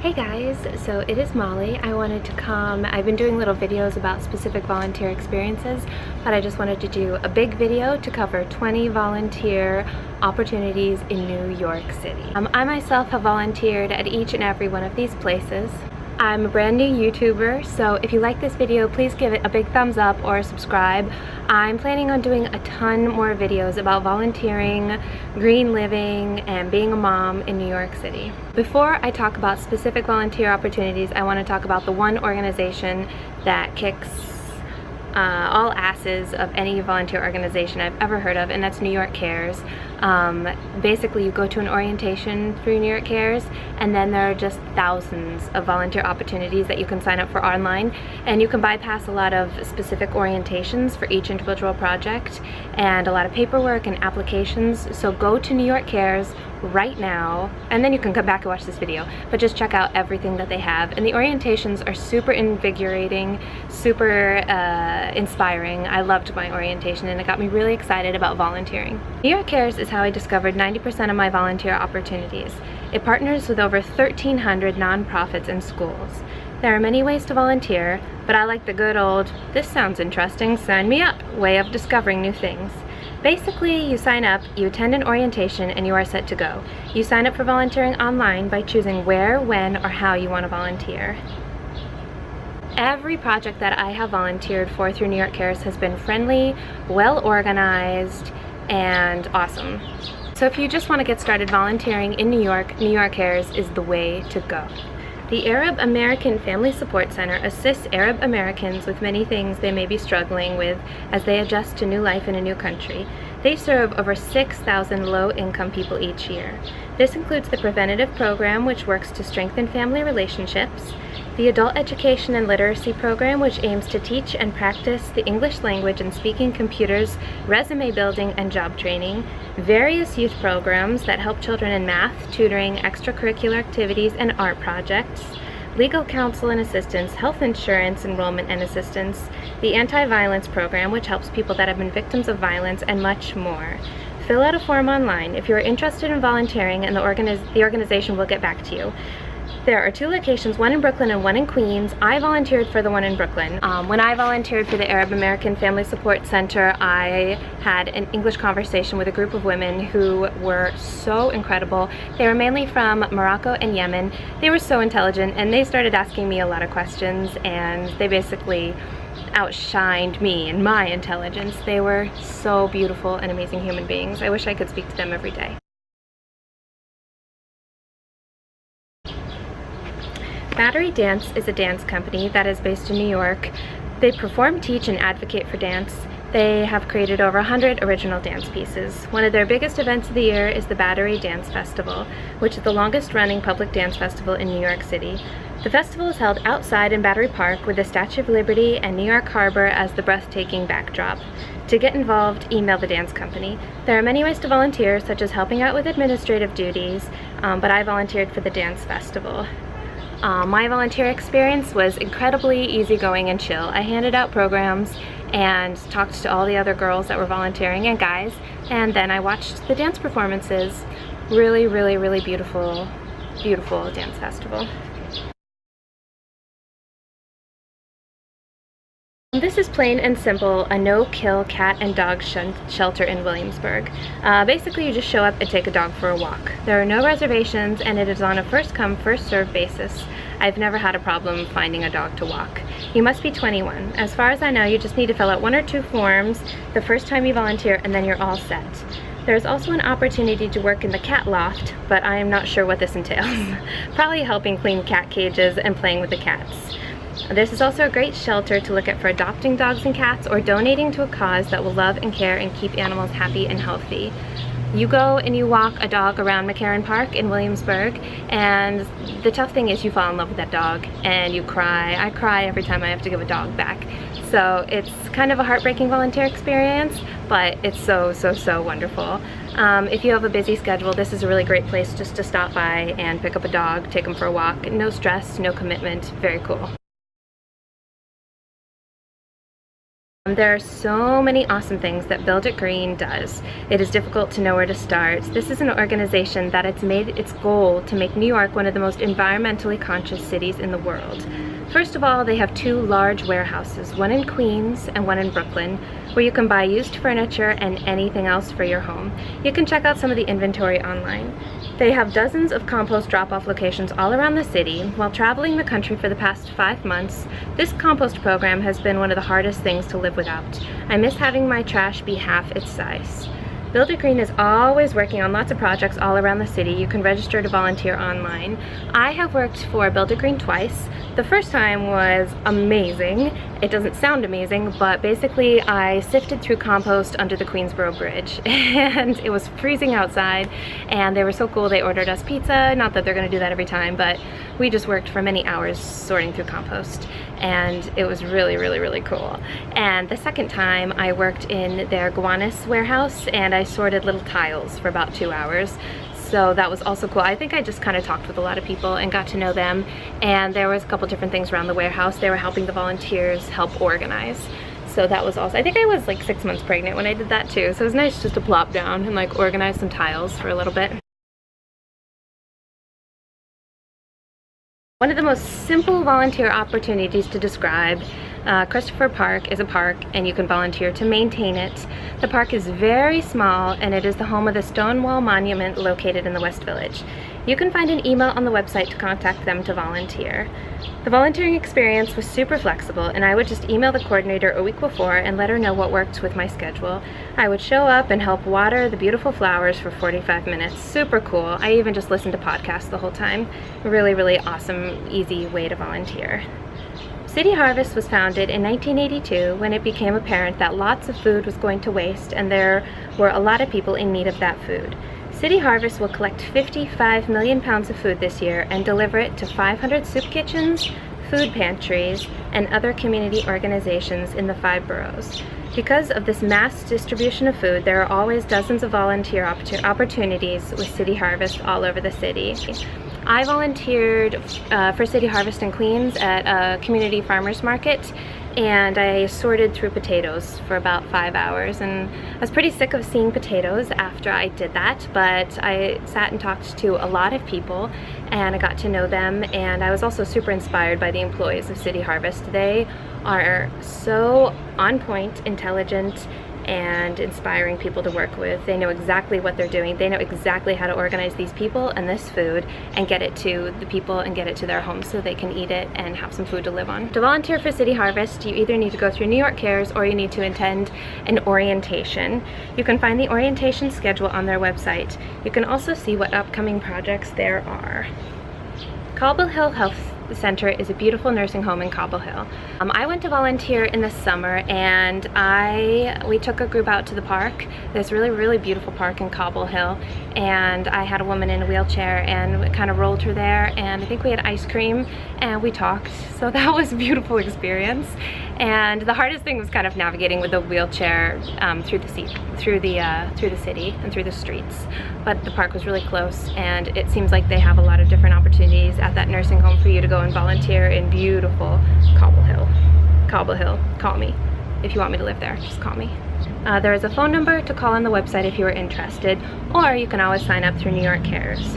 Hey guys, so it is Molly. I wanted to come, I've been doing little videos about specific volunteer experiences, but I just wanted to do a big video to cover 20 volunteer opportunities in New York City. I myself have volunteered at each and every one of these places. I'm a brand new YouTuber, so if you like this video, please give it a big thumbs up or subscribe. I'm planning on doing a ton more videos about volunteering, green living, and being a mom in New York City. Before I talk about specific volunteer opportunities, I want to talk about the one organization that kicks all asses of any volunteer organization I've ever heard of, and that's New York Cares. Basically, you go to an orientation through New York Cares, and then there are just thousands of volunteer opportunities that you can sign up for online, and you can bypass a lot of specific orientations for each individual project and a lot of paperwork and applications. So go to New York Cares right now, and then you can come back and watch this video, but just check out everything that they have. And the orientations are super invigorating, super inspiring. I loved my orientation, and it got me really excited about volunteering. New York Cares is how I discovered 90% of my volunteer opportunities. It partners with over 1,300 nonprofits and schools. There are many ways to volunteer, but I like the good old, "this sounds interesting, sign me up" way of discovering new things. Basically, you sign up, you attend an orientation, and you are set to go. You sign up for volunteering online by choosing where, when, or how you want to volunteer. Every project that I have volunteered for through New York Cares has been friendly, well organized, and awesome. So if you just want to get started volunteering in New York Cares is the way to go. The Arab American Family Support Center assists Arab Americans with many things they may be struggling with as they adjust to new life in a new country. They serve over 6,000 low-income people each year. This includes the Preventative Program, which works to strengthen family relationships, the Adult Education and Literacy Program, which aims to teach and practice the English language and speaking computers, resume building, and job training, various youth programs that help children in math, tutoring, extracurricular activities, and art projects, legal counsel and assistance, health insurance enrollment and assistance, the Anti-Violence Program, which helps people that have been victims of violence, and much more. Fill out a form online if you are interested in volunteering, and the organization will get back to you. There are 2 locations, one in Brooklyn and one in Queens. I volunteered for the one in Brooklyn. When I volunteered for the Arab American Family Support Center, I had an English conversation with a group of women who were so incredible. They were mainly from Morocco and Yemen. They were so intelligent, and they started asking me a lot of questions, and they basically outshined me in my intelligence. They were so beautiful and amazing human beings. I wish I could speak to them every day. Battery Dance is a dance company that is based in New York. They perform, teach, and advocate for dance. They have created over 100 original dance pieces. One of their biggest events of the year is the Battery Dance Festival, which is the longest running public dance festival in New York City. The festival is held outside in Battery Park with the Statue of Liberty and New York Harbor as the breathtaking backdrop. To get involved, email the dance company. There are many ways to volunteer, such as helping out with administrative duties, but I volunteered for the dance festival. My volunteer experience was incredibly easygoing and chill. I handed out programs and talked to all the other girls that were volunteering, and guys, and then I watched the dance performances. Really, really, really beautiful, beautiful dance festival. This is plain and simple, a no-kill cat and dog shelter in Williamsburg. Basically, you just show up and take a dog for a walk. There are no reservations, and it is on a first-come, first-served basis. I've never had a problem finding a dog to walk. You must be 21. As far as I know, you just need to fill out 1 or 2 forms the first time you volunteer, and then you're all set. There's also an opportunity to work in the cat loft, but I am not sure what this entails. Probably helping clean cat cages and playing with the cats. This is also a great shelter to look at for adopting dogs and cats or donating to a cause that will love and care and keep animals happy and healthy. You go and you walk a dog around McCarran Park in Williamsburg, and the tough thing is you fall in love with that dog and you cry. I cry every time I have to give a dog back. So it's kind of a heartbreaking volunteer experience, but it's so, so, so wonderful. If you have a busy schedule, this is a really great place just to stop by and pick up a dog, take him for a walk. No stress, no commitment, very cool. There are so many awesome things that Build It Green does. It is difficult to know where to start. This is an organization that it's made its goal to make New York one of the most environmentally conscious cities in the world. First of all, they have 2 large warehouses, one in Queens and one in Brooklyn, where you can buy used furniture and anything else for your home. You can check out some of the inventory online. They have dozens of compost drop-off locations all around the city. While traveling the country for the past 5 months, this compost program has been one of the hardest things to live without. I miss having my trash be half its size. Build It Green is always working on lots of projects all around the city. You can register to volunteer online. I have worked for Build It Green twice. The first time was amazing. It doesn't sound amazing, but basically I sifted through compost under the Queensboro Bridge and it was freezing outside and they were so cool. They ordered us pizza, not that they're gonna do that every time, but we just worked for many hours sorting through compost and it was really, really, really cool. And the second time I worked in their Gowanus warehouse and I sorted little tiles for about 2 hours. So that was also cool. I think I just kind of talked with a lot of people and got to know them, and there was a couple different things around the warehouse. They were helping the volunteers help organize. So that was also, I think I was like 6 months pregnant when I did that too. So it was nice just to plop down and like organize some tiles for a little bit. One of the most simple volunteer opportunities to describe Christopher Park is a park and you can volunteer to maintain it. The park is very small and it is the home of the Stonewall Monument located in the West Village. You can find an email on the website to contact them to volunteer. The volunteering experience was super flexible and I would just email the coordinator a week before and let her know what worked with my schedule. I would show up and help water the beautiful flowers for 45 minutes. Super cool. I even just listened to podcasts the whole time. Really, really awesome, easy way to volunteer. City Harvest was founded in 1982 when it became apparent that lots of food was going to waste and there were a lot of people in need of that food. City Harvest will collect 55 million pounds of food this year and deliver it to 500 soup kitchens, food pantries, and other community organizations in the 5 boroughs. Because of this mass distribution of food, there are always dozens of volunteer opportunities with City Harvest all over the city. I volunteered for City Harvest in Queens at a community farmers market, and I sorted through potatoes for about 5 hours, and I was pretty sick of seeing potatoes after I did that, but I sat and talked to a lot of people and I got to know them, and I was also super inspired by the employees of City Harvest. They are so on point, intelligent, and inspiring people to work with. They know exactly what they're doing. They know exactly how to organize these people and this food and get it to the people and get it to their homes so they can eat it and have some food to live on. To volunteer for City Harvest, you either need to go through New York Cares or you need to attend an orientation. You can find the orientation schedule on their website. You can also see what upcoming projects there are. Cobble Hill Health Center is a beautiful nursing home in Cobble Hill. I went to volunteer in the summer and we took a group out to the park. This really beautiful park in Cobble Hill, and I had a woman in a wheelchair and we kind of rolled her there, and I think we had ice cream and we talked, so that was a beautiful experience. And the hardest thing was kind of navigating with the wheelchair through the city and through the streets. But the park was really close, and it seems like they have a lot of different opportunities at that nursing home for you to go and volunteer in beautiful Cobble Hill. Cobble Hill, call me. If you want me to live there, just call me. There is a phone number to call on the website if you are interested, or you can always sign up through New York Cares.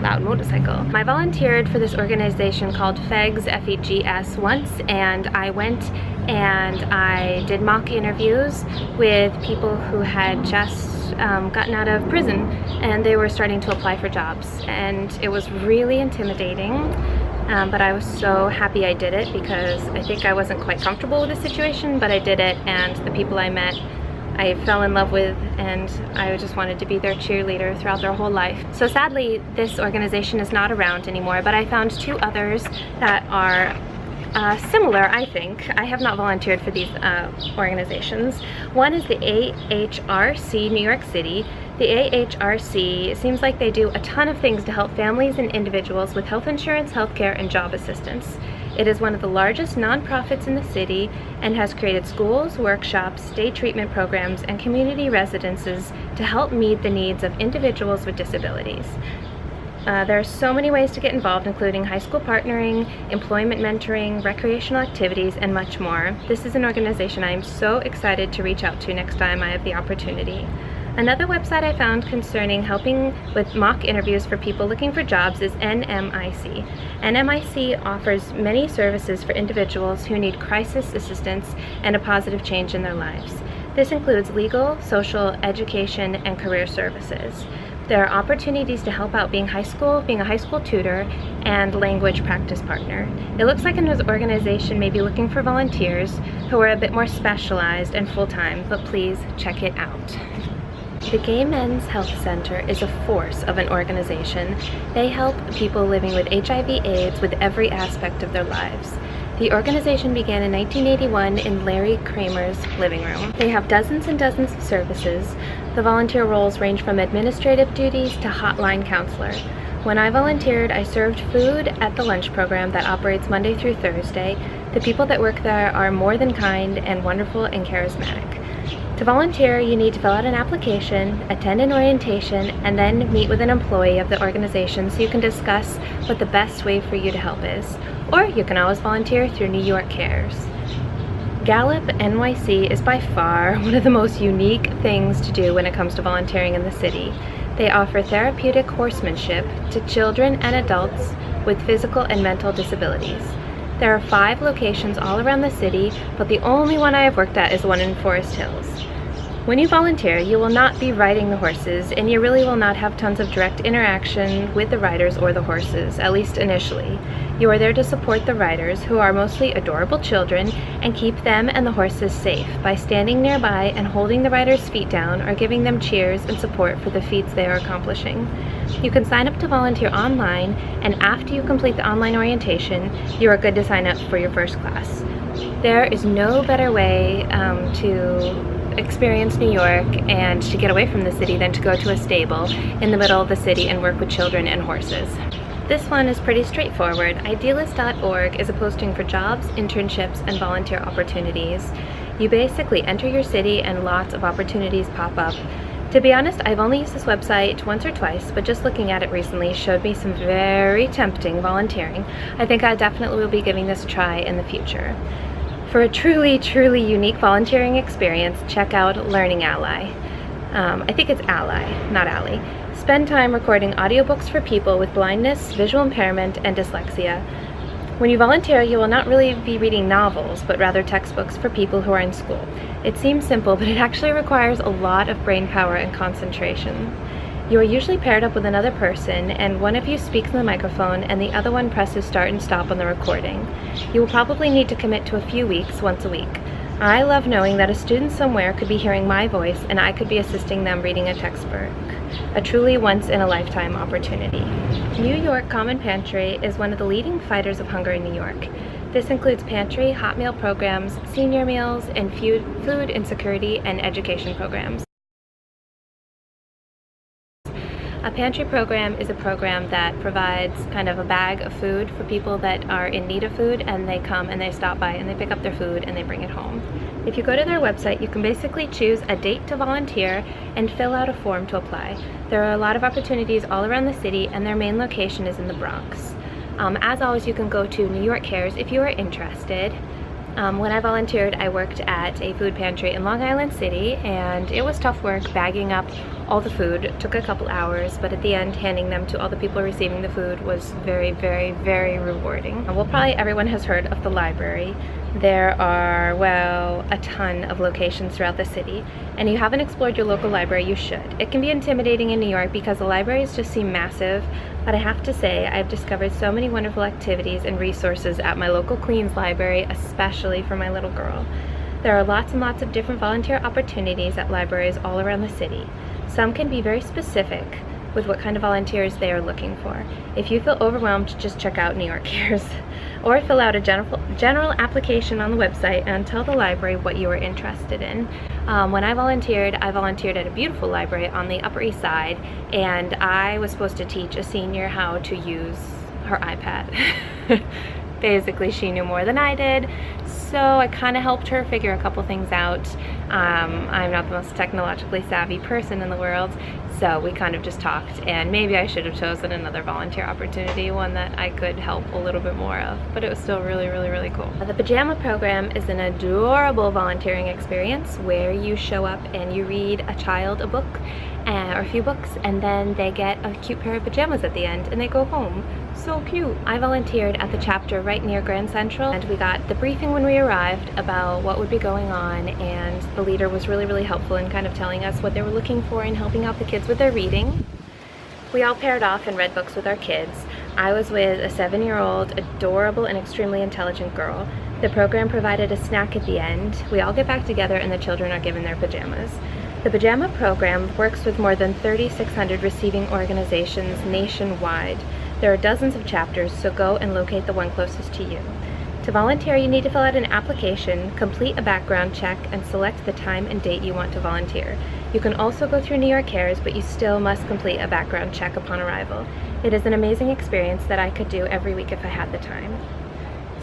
Loud motorcycle. I volunteered for this organization called FEGS, F-E-G-S, once, and I went and I did mock interviews with people who had just gotten out of prison and they were starting to apply for jobs, and it was really intimidating, but I was so happy I did it because I think I wasn't quite comfortable with the situation, but I did it, and the people I met I fell in love with, and I just wanted to be their cheerleader throughout their whole life. So sadly, this organization is not around anymore, but I found 2 others that are similar, I think. I have not volunteered for these organizations. One is the AHRC New York City. The AHRC seems like they do a ton of things to help families and individuals with health insurance, healthcare, and job assistance. It is one of the largest nonprofits in the city and has created schools, workshops, day treatment programs, and community residences to help meet the needs of individuals with disabilities. There are so many ways to get involved, including high school partnering, employment mentoring, recreational activities, and much more. This is an organization I am so excited to reach out to next time I have the opportunity. Another website I found concerning helping with mock interviews for people looking for jobs is NMIC. NMIC offers many services for individuals who need crisis assistance and a positive change in their lives. This includes legal, social, education, and career services. There are opportunities to help out being a high school tutor, and language practice partner. It looks like an organization may be looking for volunteers who are a bit more specialized and full-time, but please check it out. The Gay Men's Health Center is a force of an organization. They help people living with HIV/AIDS with every aspect of their lives. The organization began in 1981 in Larry Kramer's living room. They have dozens and dozens of services. The volunteer roles range from administrative duties to hotline counselor. When I volunteered, I served food at the lunch program that operates Monday through Thursday. The people that work there are more than kind and wonderful and charismatic. To volunteer, you need to fill out an application, attend an orientation, and then meet with an employee of the organization so you can discuss what the best way for you to help is. Or you can always volunteer through New York Cares. Gallup NYC is by far one of the most unique things to do when it comes to volunteering in the city. They offer therapeutic horsemanship to children and adults with physical and mental disabilities. There are 5 locations all around the city, but the only one I have worked at is the one in Forest Hills. When you volunteer, you will not be riding the horses, and you really will not have tons of direct interaction with the riders or the horses, at least initially. You are there to support the riders, who are mostly adorable children, and keep them and the horses safe by standing nearby and holding the riders' feet down or giving them cheers and support for the feats they are accomplishing. You can sign up to volunteer online, and after you complete the online orientation, you are good to sign up for your first class. There is no better way to experience New York and to get away from the city than to go to a stable in the middle of the city and work with children and horses. This one is pretty straightforward. Idealist.org is a posting for jobs, internships, and volunteer opportunities. You basically enter your city and lots of opportunities pop up. To be honest, I've only used this website once or twice, but just looking at it recently showed me some very tempting volunteering. I think I definitely will be giving this a try in the future. For a truly, truly unique volunteering experience, check out Learning Ally. I think it's Ally, not Ally. Spend time recording audiobooks for people with blindness, visual impairment, and dyslexia. When you volunteer, you will not really be reading novels, but rather textbooks for people who are in school. It seems simple, but it actually requires a lot of brain power and concentration. You are usually paired up with another person, and one of you speaks in the microphone and the other one presses start and stop on the recording. You will probably need to commit to a few weeks, once a week. I love knowing that a student somewhere could be hearing my voice and I could be assisting them reading a textbook. A truly once-in-a-lifetime opportunity. New York Common Pantry is one of the leading fighters of hunger in New York. This includes pantry, hot meal programs, senior meals, and food insecurity and education programs. A pantry program is a program that provides kind of a bag of food for people that are in need of food, and they come and they stop by and they pick up their food and they bring it home. If you go to their website, you can basically choose a date to volunteer and fill out a form to apply. There are a lot of opportunities all around the city, and their main location is in the Bronx. As always, you can go to New York Cares if you are interested. When I volunteered, I worked at a food pantry in Long Island City, and it was tough work bagging up all the food. It took a couple hours, but at the end, handing them to all the people receiving the food was very, very, very rewarding. Well, probably everyone has heard of the library. There are, well, a ton of locations throughout the city, and if you haven't explored your local library, you should. It can be intimidating in New York because the libraries just seem massive, but I have to say I've discovered so many wonderful activities and resources at my local Queens library, especially for my little girl. There are lots and lots of different volunteer opportunities at libraries all around the city. Some can be very specific with what kind of volunteers they are looking for. If you feel overwhelmed, just check out New York Cares, or fill out a general application on the website and tell the library what you are interested in. When I volunteered at a beautiful library on the Upper East Side, and I was supposed to teach a senior how to use her iPad. Basically, she knew more than I did, so I kind of helped her figure a couple things out. I'm not the most technologically savvy person in the world, So we kind of just talked, and maybe I should have chosen another volunteer opportunity, one that I could help a little bit more of, but it was still really, really, really cool. The Pajama Program is an adorable volunteering experience where you show up and you read a child a book or a few books, and then they get a cute pair of pajamas at the end and they go home. So cute. I volunteered at the chapter right near Grand Central, and we got the briefing when we arrived about what would be going on, and the leader was really, really helpful in kind of telling us what they were looking for and helping out the kids with their reading. We all paired off and read books with our kids. I was with a 7-year-old, adorable and extremely intelligent girl. The program provided a snack at the end. We all get back together and the children are given their pajamas. The Pajama Program works with more than 3,600 receiving organizations nationwide. There are dozens of chapters, so go and locate the one closest to you. To volunteer, you need to fill out an application, complete a background check, and select the time and date you want to volunteer. You can also go through New York Cares, but you still must complete a background check upon arrival. It is an amazing experience that I could do every week if I had the time.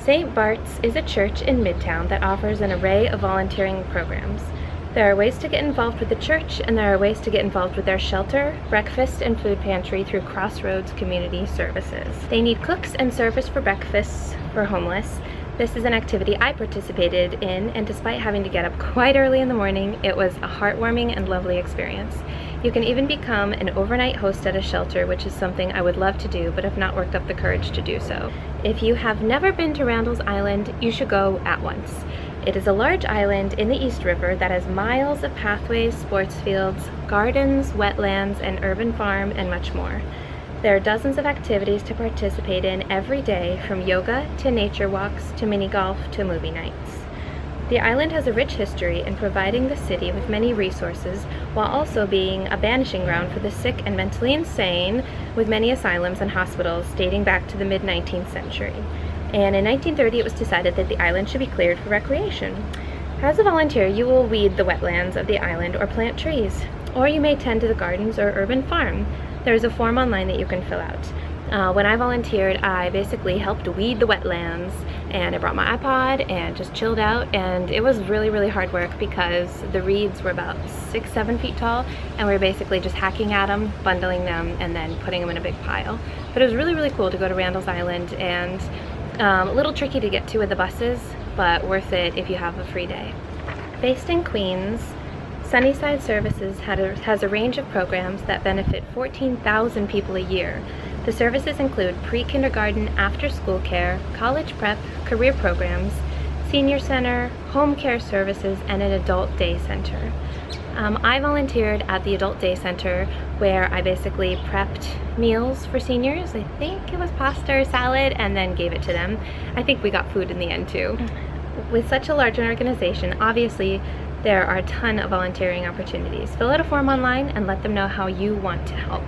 St. Barts is a church in Midtown that offers an array of volunteering programs. There are ways to get involved with the church, and there are ways to get involved with their shelter, breakfast, and food pantry through Crossroads Community Services. They need cooks and servers for breakfasts for homeless. This is an activity I participated in, and despite having to get up quite early in the morning, it was a heartwarming and lovely experience. You can even become an overnight host at a shelter, which is something I would love to do, but have not worked up the courage to do so. If you have never been to Randalls Island, you should go at once. It is a large island in the East River that has miles of pathways, sports fields, gardens, wetlands, an urban farm, and much more. There are dozens of activities to participate in every day, from yoga to nature walks to mini golf to movie nights. The island has a rich history in providing the city with many resources, while also being a banishing ground for the sick and mentally insane, with many asylums and hospitals dating back to the mid-19th century. And in 1930 it was decided that the island should be cleared for recreation. As a volunteer, you will weed the wetlands of the island or plant trees, or you may tend to the gardens or urban farm. There is a form online that you can fill out. When I volunteered, I basically helped weed the wetlands, and I brought my iPod and just chilled out, and it was really, really hard work because the reeds were about 6-7 feet tall, and we were basically just hacking at them, bundling them, and then putting them in a big pile. But it was really, really cool to go to Randalls Island, and a little tricky to get to with the buses, but worth it if you have a free day. Based in Queens, Sunnyside Services has a range of programs that benefit 14,000 people a year. The services include pre-kindergarten, after-school care, college prep, career programs, senior center, home care services, and an adult day center. I volunteered at the adult day center where I basically prepped meals for seniors. I think it was pasta or salad, and then gave it to them. I think we got food in the end too. With such a large organization, obviously there are a ton of volunteering opportunities. Fill out a form online and let them know how you want to help.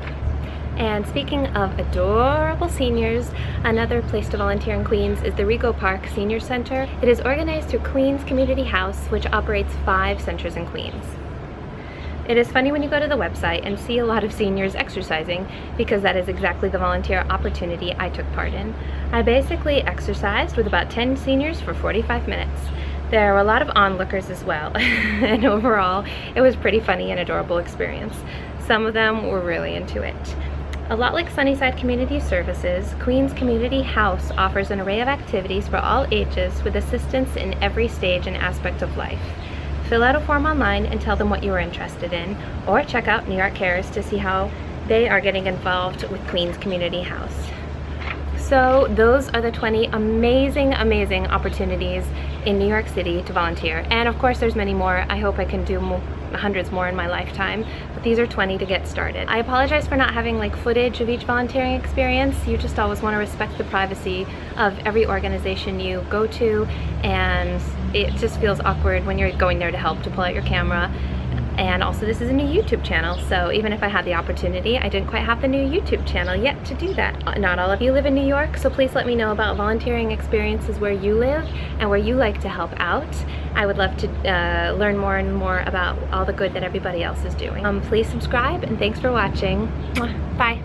And speaking of adorable seniors, another place to volunteer in Queens is the Rego Park Senior Center. It is organized through Queens Community House, which operates 5 centers in Queens. It is funny when you go to the website and see a lot of seniors exercising, because that is exactly the volunteer opportunity I took part in. I basically exercised with about 10 seniors for 45 minutes. There were a lot of onlookers as well, and overall it was pretty funny and adorable experience. Some of them were really into it. A lot like Sunnyside Community Services, Queens Community House offers an array of activities for all ages with assistance in every stage and aspect of life. Fill out a form online and tell them what you are interested in, or check out New York Cares to see how they are getting involved with Queens Community House. So those are the 20 amazing, amazing opportunities in New York City to volunteer. And of course there's many more. I hope I can do hundreds more in my lifetime, but these are 20 to get started. I apologize for not having like footage of each volunteering experience. You just always want to respect the privacy of every organization you go to, and it just feels awkward when you're going there to help to pull out your camera. And also this is a new YouTube channel, so even if I had the opportunity, I didn't quite have the new YouTube channel yet to do that. Not all of you live in New York, so please let me know about volunteering experiences where you live and where you like to help out. I would love to learn more and more about all the good that everybody else is doing. Please subscribe, and thanks for watching. Bye.